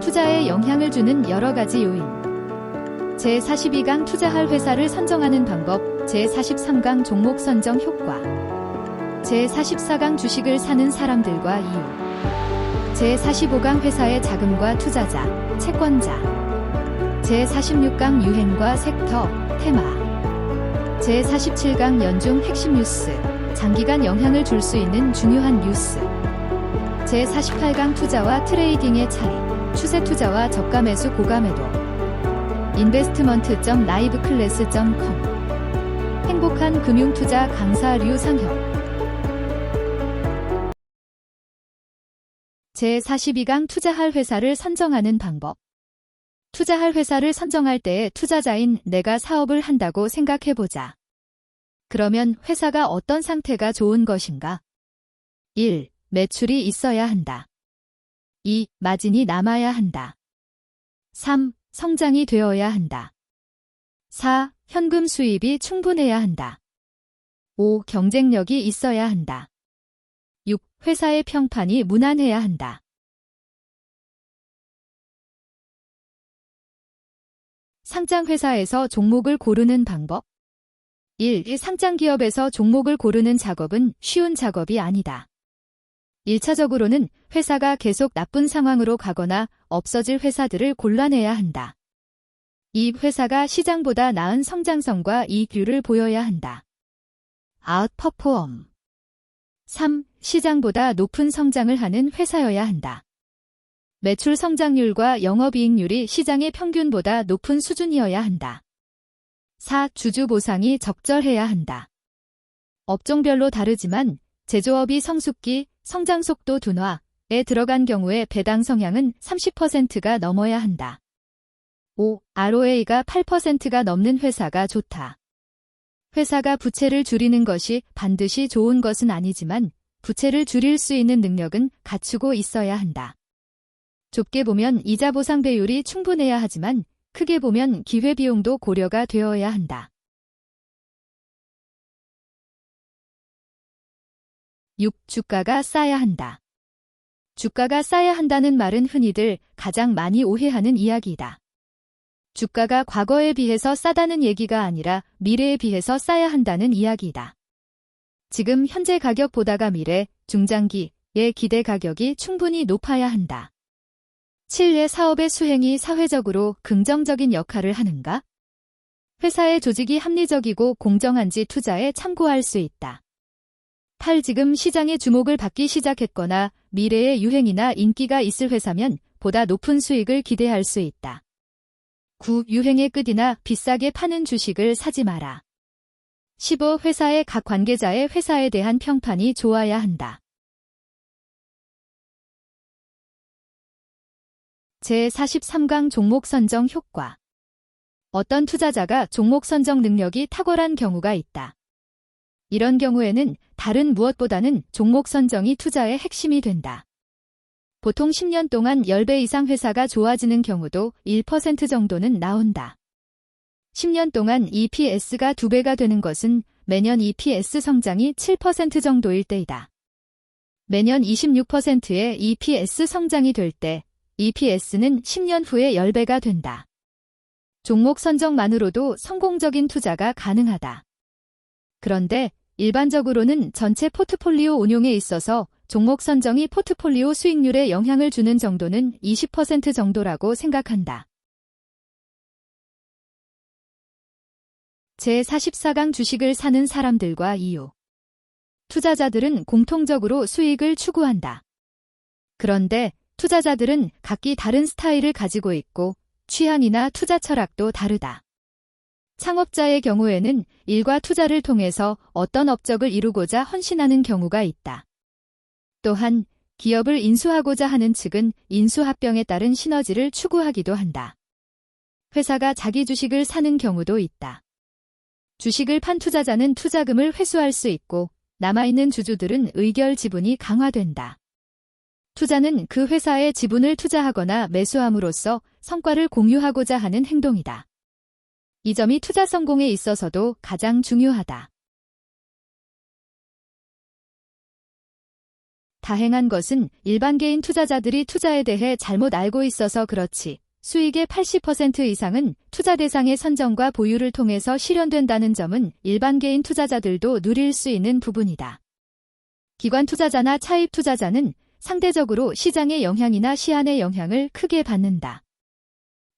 투자에 영향을 주는 여러 가지 요인. 제42강 투자할 회사를 선정하는 방법. 제43강 종목 선정 효과. 제44강 주식을 사는 사람들과 이유. 제45강 회사의 자금과 투자자, 채권자. 제46강 유행과 섹터, 테마. 제47강 연중 핵심 뉴스, 장기간 영향을 줄 수 있는 중요한 뉴스. 제48강 투자와 트레이딩의 차이. 추세 투자와 저가 매수 고가 매도. investment.liveclass.com. 행복한 금융투자 강사 류상혁. 제42강 투자할 회사를 선정하는 방법. 투자할 회사를 선정할 때에 투자자인 내가 사업을 한다고 생각해보자. 그러면 회사가 어떤 상태가 좋은 것인가? 1. 매출이 있어야 한다. 2. 마진이 남아야 한다. 3. 성장이 되어야 한다. 4. 현금 수입이 충분해야 한다. 5. 경쟁력이 있어야 한다. 6. 회사의 평판이 무난해야 한다. 상장회사에서 종목을 고르는 방법. 1. 상장기업에서 종목을 고르는 작업은 쉬운 작업이 아니다. 1차적으로는 회사가 계속 나쁜 상황으로 가거나 없어질 회사들을 골라내야 한다. 2. 회사가 시장보다 나은 성장성과 이익률을 보여야 한다. 아웃퍼폼. 3. 시장보다 높은 성장을 하는 회사여야 한다. 매출 성장률과 영업이익률이 시장의 평균보다 높은 수준이어야 한다. 4. 주주 보상이 적절해야 한다. 업종별로 다르지만 제조업이 성숙기, 성장 속도 둔화에 들어간 경우에 배당 성향은 30%가 넘어야 한다. 5. ROA가 8%가 넘는 회사가 좋다. 회사가 부채를 줄이는 것이 반드시 좋은 것은 아니지만 부채를 줄일 수 있는 능력은 갖추고 있어야 한다. 좁게 보면 이자 보상 배율이 충분해야 하지만 크게 보면 기회비용도 고려가 되어야 한다. 6. 주가가 싸야 한다. 주가가 싸야 한다는 말은 흔히들 가장 많이 오해하는 이야기이다. 주가가 과거에 비해서 싸다는 얘기가 아니라 미래에 비해서 싸야 한다는 이야기이다. 지금 현재 가격보다가 미래, 중장기의 기대 가격이 충분히 높아야 한다. 7. 사업의 수행이 사회적으로 긍정적인 역할을 하는가? 회사의 조직이 합리적이고 공정한지 투자에 참고할 수 있다. 8. 지금 시장의 주목을 받기 시작했거나 미래의 유행이나 인기가 있을 회사면 보다 높은 수익을 기대할 수 있다. 9. 유행의 끝이나 비싸게 파는 주식을 사지 마라. 15. 회사의 각 관계자의 회사에 대한 평판이 좋아야 한다. 제43강 종목 선정 효과. 어떤 투자자가 종목 선정 능력이 탁월한 경우가 있다. 이런 경우에는 다른 무엇보다는 종목 선정이 투자의 핵심이 된다. 보통 10년 동안 10배 이상 회사가 좋아지는 경우도 1% 정도는 나온다. 10년 동안 EPS가 2배가 되는 것은 매년 EPS 성장이 7% 정도일 때이다. 매년 26%의 EPS 성장이 될 때 EPS는 10년 후에 10배가 된다. 종목 선정만으로도 성공적인 투자가 가능하다. 그런데 일반적으로는 전체 포트폴리오 운용에 있어서 종목 선정이 포트폴리오 수익률에 영향을 주는 정도는 20% 정도라고 생각한다. 제44강 주식을 사는 사람들과 이유. 투자자들은 공통적으로 수익을 추구한다. 그런데 투자자들은 각기 다른 스타일을 가지고 있고 취향이나 투자 철학도 다르다. 창업자의 경우에는 일과 투자를 통해서 어떤 업적을 이루고자 헌신하는 경우가 있다. 또한 기업을 인수하고자 하는 측은 인수합병에 따른 시너지를 추구하기도 한다. 회사가 자기 주식을 사는 경우도 있다. 주식을 판 투자자는 투자금을 회수할 수 있고 남아있는 주주들은 의결 지분이 강화된다. 투자는 그 회사의 지분을 투자하거나 매수함으로써 성과를 공유하고자 하는 행동이다. 이 점이 투자 성공에 있어서도 가장 중요하다. 다행한 것은 일반 개인 투자자들이 투자에 대해 잘못 알고 있어서 그렇지. 수익의 80% 이상은 투자 대상의 선정과 보유를 통해서 실현된다는 점은 일반 개인 투자자들도 누릴 수 있는 부분이다. 기관 투자자나 차입 투자자는 상대적으로 시장의 영향이나 시한의 영향을 크게 받는다.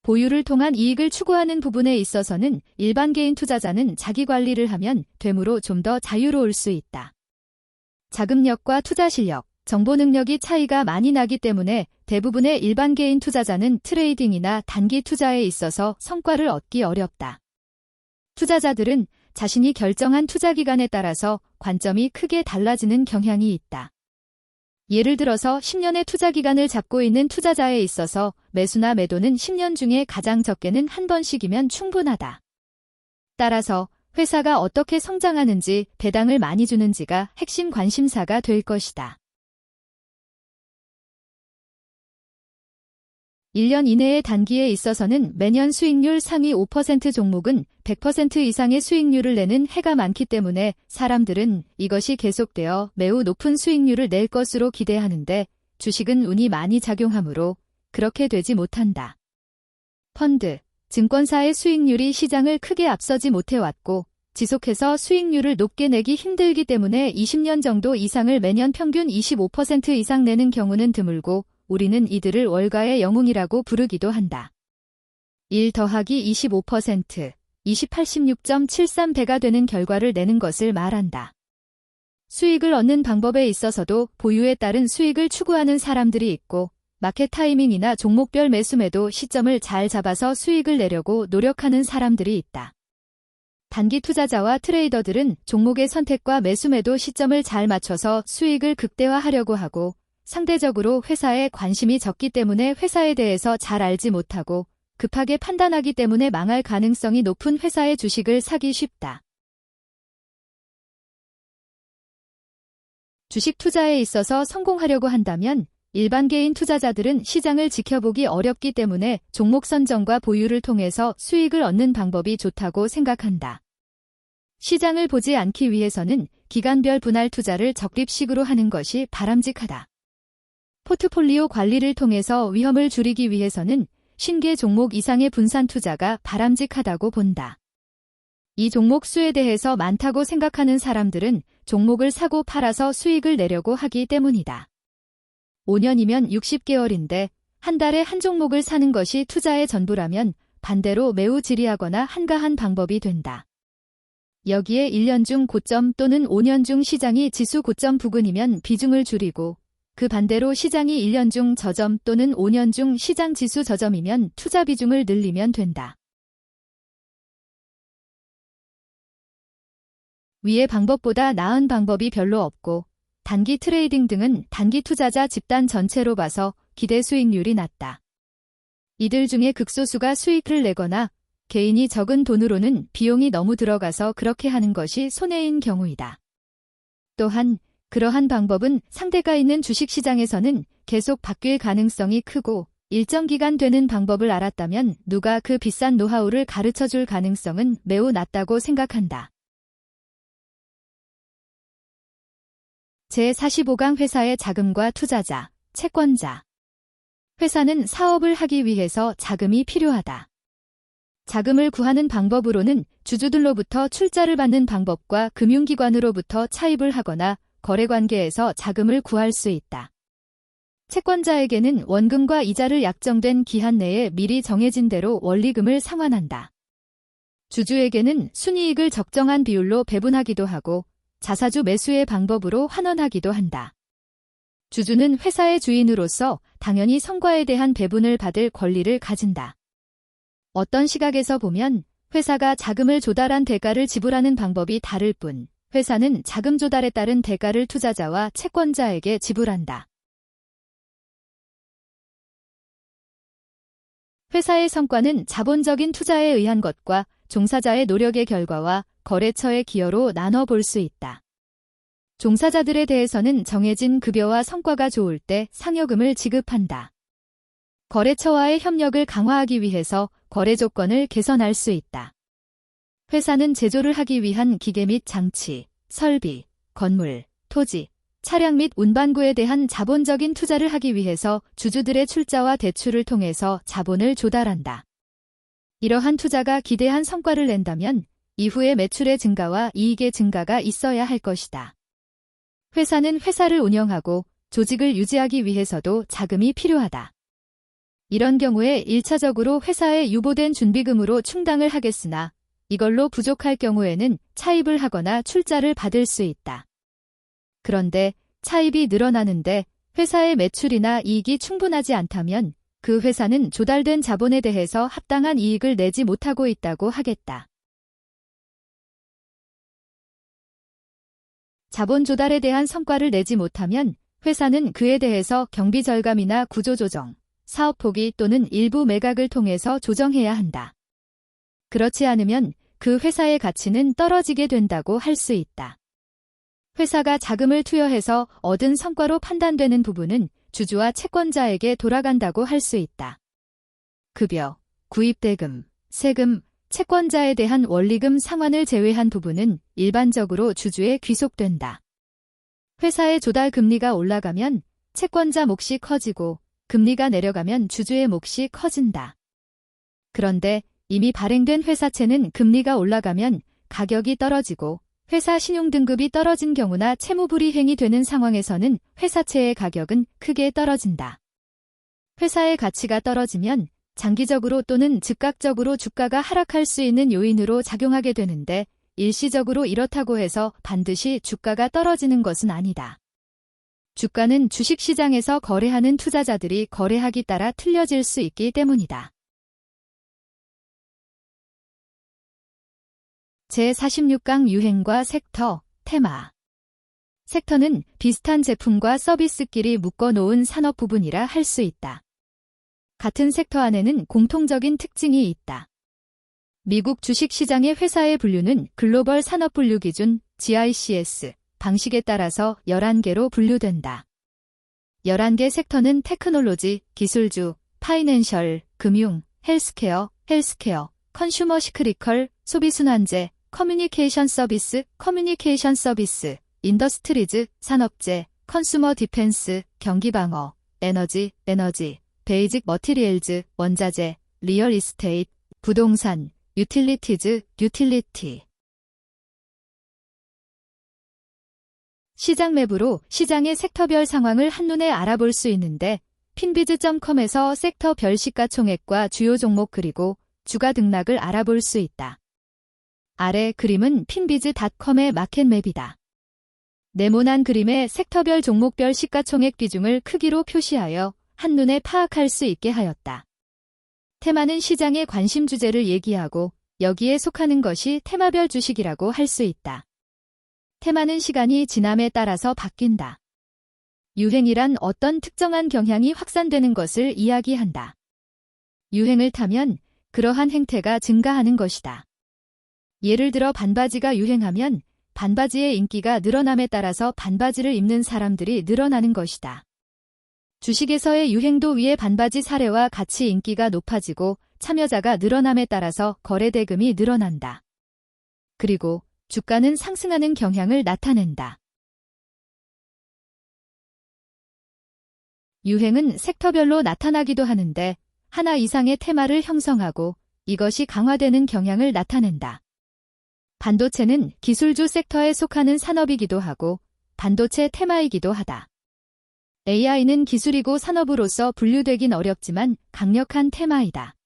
보유를 통한 이익을 추구하는 부분에 있어서는 일반 개인 투자자는 자기 관리를 하면 되므로 좀 더 자유로울 수 있다. 자금력과 투자 실력, 정보 능력이 차이가 많이 나기 때문에 대부분의 일반 개인 투자자는 트레이딩이나 단기 투자에 있어서 성과를 얻기 어렵다. 투자자들은 자신이 결정한 투자 기간에 따라서 관점이 크게 달라지는 경향이 있다. 예를 들어서 10년의 투자 기간을 잡고 있는 투자자에 있어서 매수나 매도는 10년 중에 가장 적게는 한 번씩이면 충분하다. 따라서 회사가 어떻게 성장하는지, 배당을 많이 주는지가 핵심 관심사가 될 것이다. 1년 이내의 단기에 있어서는 매년 수익률 상위 5% 종목은 100% 이상의 수익률을 내는 해가 많기 때문에 사람들은 이것이 계속되어 매우 높은 수익률을 낼 것으로 기대하는데 주식은 운이 많이 작용하므로 그렇게 되지 못한다. 펀드, 증권사의 수익률이 시장을 크게 앞서지 못해왔고 지속해서 수익률을 높게 내기 힘들기 때문에 20년 정도 이상을 매년 평균 25% 이상 내는 경우는 드물고 우리는 이들을 월가의 영웅이라고 부르기도 한다. 1 더하기 25%, 86.73배가 되는 결과를 내는 것을 말한다. 수익을 얻는 방법에 있어서도 보유에 따른 수익을 추구하는 사람들이 있고 마켓 타이밍이나 종목별 매수매도 시점을 잘 잡아서 수익을 내려고 노력하는 사람들이 있다. 단기 투자자와 트레이더들은 종목의 선택과 매수매도 시점을 잘 맞춰서 수익을 극대화하려고 하고 상대적으로 회사에 관심이 적기 때문에 회사에 대해서 잘 알지 못하고 급하게 판단하기 때문에 망할 가능성이 높은 회사의 주식을 사기 쉽다. 주식 투자에 있어서 성공하려고 한다면 일반 개인 투자자들은 시장을 지켜보기 어렵기 때문에 종목 선정과 보유를 통해서 수익을 얻는 방법이 좋다고 생각한다. 시장을 보지 않기 위해서는 기간별 분할 투자를 적립식으로 하는 것이 바람직하다. 포트폴리오 관리를 통해서 위험을 줄이기 위해서는 50개 종목 이상의 분산 투자가 바람직하다고 본다. 이 종목 수에 대해서 많다고 생각하는 사람들은 종목을 사고 팔아서 수익을 내려고 하기 때문이다. 5년이면 60개월인데 한 달에 한 종목을 사는 것이 투자의 전부라면 반대로 매우 지리하거나 한가한 방법이 된다. 여기에 1년 중 고점 또는 5년 중 시장이 지수 고점 부근이면 비중을 줄이고 그 반대로 시장이 1년 중 저점 또는 5년 중 시장 지수 저점이면 투자 비중을 늘리면 된다. 위의 방법보다 나은 방법이 별로 없고 단기 트레이딩 등은 단기 투자자 집단 전체로 봐서 기대 수익률이 낮다. 이들 중에 극소수가 수익을 내거나 개인이 적은 돈으로는 비용이 너무 들어가서 그렇게 하는 것이 손해인 경우이다. 또한 그러한 방법은 상대가 있는 주식시장에서는 계속 바뀔 가능성이 크고 일정 기간 되는 방법을 알았다면 누가 그 비싼 노하우를 가르쳐줄 가능성은 매우 낮다고 생각한다. 제45강 회사의 자금과 투자자, 채권자. 회사는 사업을 하기 위해서 자금이 필요하다. 자금을 구하는 방법으로는 주주들로부터 출자를 받는 방법과 금융기관으로부터 차입을 하거나 거래관계에서 자금을 구할 수 있다. 채권자에게는 원금과 이자를 약정된 기한 내에 미리 정해진 대로 원리금을 상환한다. 주주에게는 순이익을 적정한 비율로 배분하기도 하고 자사주 매수의 방법으로 환원하기도 한다. 주주는 회사의 주인으로서 당연히 성과에 대한 배분을 받을 권리를 가진다. 어떤 시각에서 보면 회사가 자금을 조달한 대가를 지불하는 방법이 다를 뿐 회사는 자금 조달에 따른 대가를 투자자와 채권자에게 지불한다. 회사의 성과는 자본적인 투자에 의한 것과 종사자의 노력의 결과와 거래처의 기여로 나눠 볼 수 있다. 종사자들에 대해서는 정해진 급여와 성과가 좋을 때 상여금을 지급한다. 거래처와의 협력을 강화하기 위해서 거래 조건을 개선할 수 있다. 회사는 제조를 하기 위한 기계 및 장치, 설비, 건물, 토지, 차량 및 운반구에 대한 자본적인 투자를 하기 위해서 주주들의 출자와 대출을 통해서 자본을 조달한다. 이러한 투자가 기대한 성과를 낸다면 이후에 매출의 증가와 이익의 증가가 있어야 할 것이다. 회사는 회사를 운영하고 조직을 유지하기 위해서도 자금이 필요하다. 이런 경우에 1차적으로 회사에 유보된 준비금으로 충당을 하겠으나 이걸로 부족할 경우에는 차입을 하거나 출자를 받을 수 있다. 그런데 차입이 늘어나는데 회사의 매출이나 이익이 충분하지 않다면 그 회사는 조달된 자본에 대해서 합당한 이익을 내지 못하고 있다고 하겠다. 자본 조달에 대한 성과를 내지 못하면 회사는 그에 대해서 경비 절감이나 구조 조정, 사업 포기 또는 일부 매각을 통해서 조정해야 한다. 그렇지 않으면 그 회사의 가치는 떨어지게 된다고 할 수 있다. 회사가 자금을 투여해서 얻은 성과로 판단되는 부분은 주주와 채권자에게 돌아간다고 할 수 있다. 급여, 구입대금, 세금, 채권자에 대한 원리금 상환을 제외한 부분은 일반적으로 주주에 귀속된다. 회사의 조달 금리가 올라가면 채권자 몫이 커지고 금리가 내려가면 주주의 몫이 커진다. 그런데 이미 발행된 회사채는 금리가 올라가면 가격이 떨어지고 회사 신용등급이 떨어진 경우나 채무불이행이 되는 상황에서는 회사채의 가격은 크게 떨어진다. 회사의 가치가 떨어지면 장기적으로 또는 즉각적으로 주가가 하락할 수 있는 요인으로 작용하게 되는데 일시적으로 이렇다고 해서 반드시 주가가 떨어지는 것은 아니다. 주가는 주식시장에서 거래하는 투자자들이 거래하기 따라 틀려질 수 있기 때문이다. 제46강 유행과 섹터, 테마. 섹터는 비슷한 제품과 서비스끼리 묶어놓은 산업 부분이라 할 수 있다. 같은 섹터 안에는 공통적인 특징이 있다. 미국 주식시장의 회사의 분류는 글로벌 산업분류 기준 GICS 방식에 따라서 11개로 분류된다. 11개 섹터는 테크놀로지, 기술주, 파이낸셜, 금융, 헬스케어, 컨슈머 시크리컬, 소비순환재, 커뮤니케이션 서비스, 인더스트리즈, 산업재, 컨슈머 디펜스, 경기방어, 에너지, 베이직 머티리얼즈, 원자재, 리얼 이스테이트, 부동산, 유틸리티즈, 유틸리티. 시장 맵으로 시장의 섹터별 상황을 한눈에 알아볼 수 있는데 핀비즈.com에서 섹터별 시가총액과 주요 종목 그리고 주가 등락을 알아볼 수 있다. 아래 그림은 핀비즈.com의 마켓맵이다. 네모난 그림에 섹터별 종목별 시가총액 비중을 크기로 표시하여 한눈에 파악할 수 있게 하였다. 테마는 시장의 관심 주제를 얘기하고 여기에 속하는 것이 테마별 주식이라고 할 수 있다. 테마는 시간이 지남에 따라서 바뀐다. 유행이란 어떤 특정한 경향이 확산되는 것을 이야기한다. 유행을 타면 그러한 행태가 증가하는 것이다. 예를 들어 반바지가 유행하면 반바지의 인기가 늘어남에 따라서 반바지를 입는 사람들이 늘어나는 것이다. 주식에서의 유행도 위의 반바지 사례와 같이 인기가 높아지고 참여자가 늘어남에 따라서 거래대금이 늘어난다. 그리고 주가는 상승하는 경향을 나타낸다. 유행은 섹터별로 나타나기도 하는데 하나 이상의 테마를 형성하고 이것이 강화되는 경향을 나타낸다. 반도체는 기술주 섹터에 속하는 산업이기도 하고 반도체 테마이기도 하다. AI는 기술이고 산업으로서 분류되긴 어렵지만 강력한 테마이다.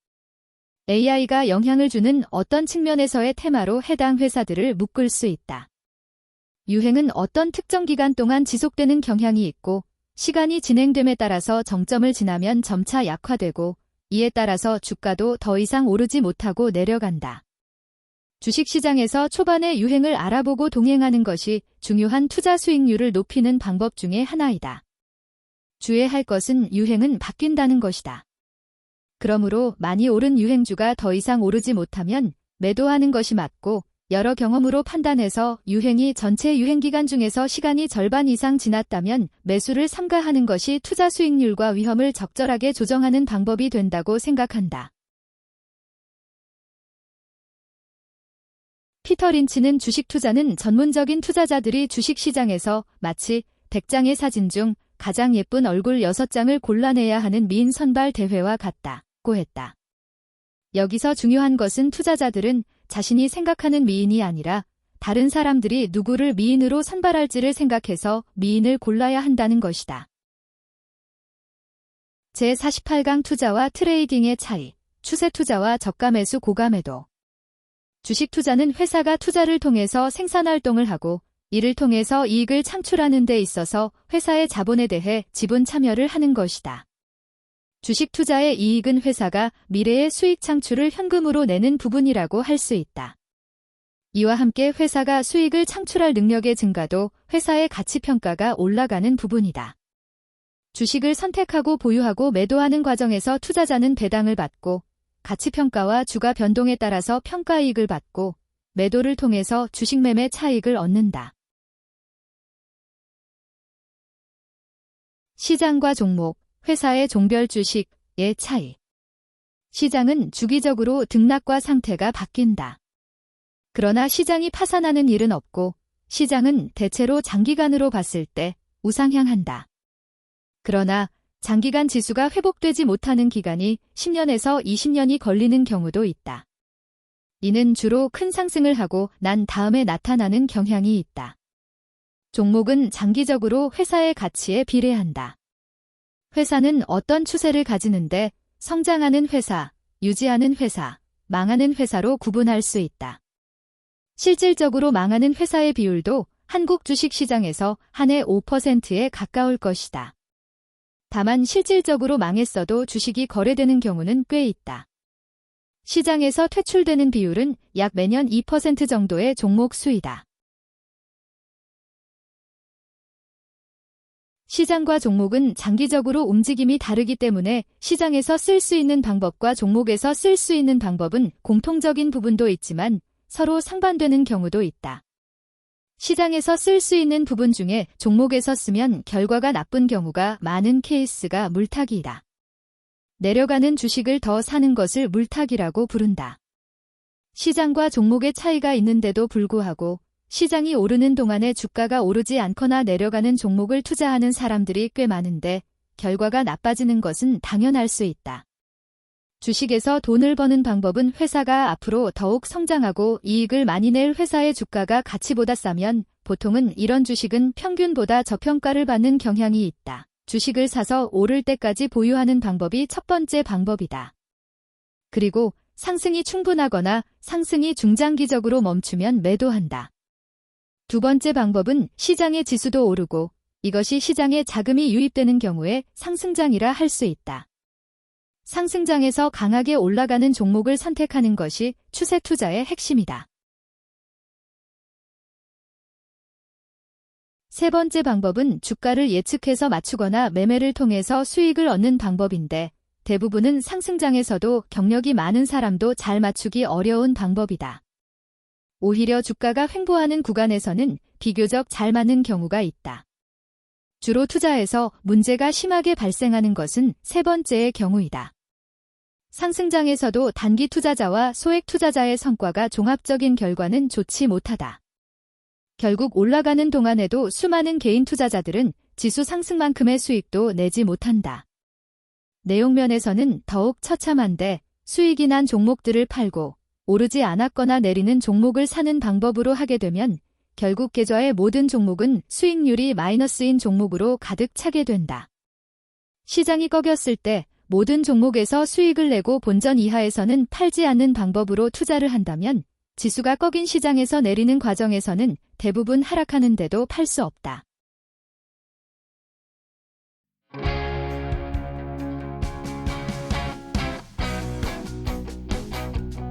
AI가 영향을 주는 어떤 측면에서의 테마로 해당 회사들을 묶을 수 있다. 유행은 어떤 특정 기간 동안 지속되는 경향이 있고 시간이 진행됨에 따라서 정점을 지나면 점차 약화되고 이에 따라서 주가도 더 이상 오르지 못하고 내려간다. 주식시장에서 초반에 유행을 알아보고 동행하는 것이 중요한 투자 수익률을 높이는 방법 중의 하나이다. 주의할 것은 유행은 바뀐다는 것이다. 그러므로 많이 오른 유행주가 더 이상 오르지 못하면 매도하는 것이 맞고 여러 경험으로 판단해서 유행이 전체 유행기간 중에서 시간이 절반 이상 지났다면 매수를 삼가하는 것이 투자 수익률과 위험을 적절하게 조정하는 방법이 된다고 생각한다. 피터 린치는 주식 투자는 전문적인 투자자들이 주식시장에서 마치 100장의 사진 중 가장 예쁜 얼굴 6장을 골라내야 하는 미인 선발 대회와 같다고 했다. 여기서 중요한 것은 투자자들은 자신이 생각하는 미인이 아니라 다른 사람들이 누구를 미인으로 선발할지를 생각해서 미인을 골라야 한다는 것이다. 제48강 투자와 트레이딩의 차이, 추세 투자와 저가 매수 고가 매도. 주식 투자는 회사가 투자를 통해서 생산활동을 하고 이를 통해서 이익을 창출하는 데 있어서 회사의 자본에 대해 지분 참여를 하는 것이다. 주식 투자의 이익은 회사가 미래의 수익 창출을 현금으로 내는 부분이라고 할 수 있다. 이와 함께 회사가 수익을 창출할 능력의 증가도 회사의 가치평가가 올라가는 부분이다. 주식을 선택하고 보유하고 매도하는 과정에서 투자자는 배당을 받고 가치평가와 주가 변동에 따라서 평가이익을 받고 매도를 통해서 주식 매매 차익을 얻는다. 시장과 종목, 회사의 종별 주식의 차이. 시장은 주기적으로 등락과 상태가 바뀐다. 그러나 시장이 파산하는 일은 없고 시장은 대체로 장기간으로 봤을 때 우상향한다. 그러나 장기간 지수가 회복되지 못하는 기간이 10년에서 20년이 걸리는 경우도 있다. 이는 주로 큰 상승을 하고 난 다음에 나타나는 경향이 있다. 종목은 장기적으로 회사의 가치에 비례한다. 회사는 어떤 추세를 가지는데 성장하는 회사, 유지하는 회사, 망하는 회사로 구분할 수 있다. 실질적으로 망하는 회사의 비율도 한국 주식시장에서 한 해 5%에 가까울 것이다. 다만 실질적으로 망했어도 주식이 거래되는 경우는 꽤 있다. 시장에서 퇴출되는 비율은 약 매년 2% 정도의 종목 수이다. 시장과 종목은 장기적으로 움직임이 다르기 때문에 시장에서 쓸 수 있는 방법과 종목에서 쓸 수 있는 방법은 공통적인 부분도 있지만 서로 상반되는 경우도 있다. 시장에서 쓸 수 있는 부분 중에 종목에서 쓰면 결과가 나쁜 경우가 많은 케이스가 물타기이다. 내려가는 주식을 더 사는 것을 물타기라고 부른다. 시장과 종목의 차이가 있는데도 불구하고 시장이 오르는 동안에 주가가 오르지 않거나 내려가는 종목을 투자하는 사람들이 꽤 많은데 결과가 나빠지는 것은 당연할 수 있다. 주식에서 돈을 버는 방법은 회사가 앞으로 더욱 성장하고 이익을 많이 낼 회사의 주가가 가치보다 싸면 보통은 이런 주식은 평균보다 저평가를 받는 경향이 있다. 주식을 사서 오를 때까지 보유하는 방법이 첫 번째 방법이다. 그리고 상승이 충분하거나 상승이 중장기적으로 멈추면 매도한다. 두 번째 방법은 시장의 지수도 오르고 이것이 시장에 자금이 유입되는 경우에 상승장이라 할 수 있다. 상승장에서 강하게 올라가는 종목을 선택하는 것이 추세 투자의 핵심이다. 세 번째 방법은 주가를 예측해서 맞추거나 매매를 통해서 수익을 얻는 방법인데 대부분은 상승장에서도 경력이 많은 사람도 잘 맞추기 어려운 방법이다. 오히려 주가가 횡보하는 구간에서는 비교적 잘 맞는 경우가 있다. 주로 투자에서 문제가 심하게 발생하는 것은 세 번째의 경우이다. 상승장에서도 단기 투자자와 소액 투자자의 성과가 종합적인 결과는 좋지 못하다. 결국 올라가는 동안에도 수많은 개인 투자자들은 지수 상승만큼의 수익도 내지 못한다. 내용면에서는 더욱 처참한데 수익이 난 종목들을 팔고 오르지 않았거나 내리는 종목을 사는 방법으로 하게 되면 결국 계좌의 모든 종목은 수익률이 마이너스인 종목으로 가득 차게 된다. 시장이 꺾였을 때 모든 종목에서 수익을 내고 본전 이하에서는 팔지 않는 방법으로 투자를 한다면 지수가 꺾인 시장에서 내리는 과정에서는 대부분 하락하는데도 팔 수 없다.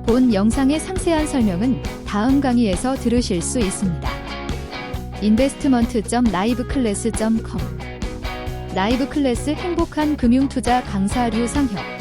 본 영상의 상세한 설명은 다음 강의에서 들으실 수 있습니다. investment.liveclass.com 라이브클래스 행복한 금융투자 강사 류상혁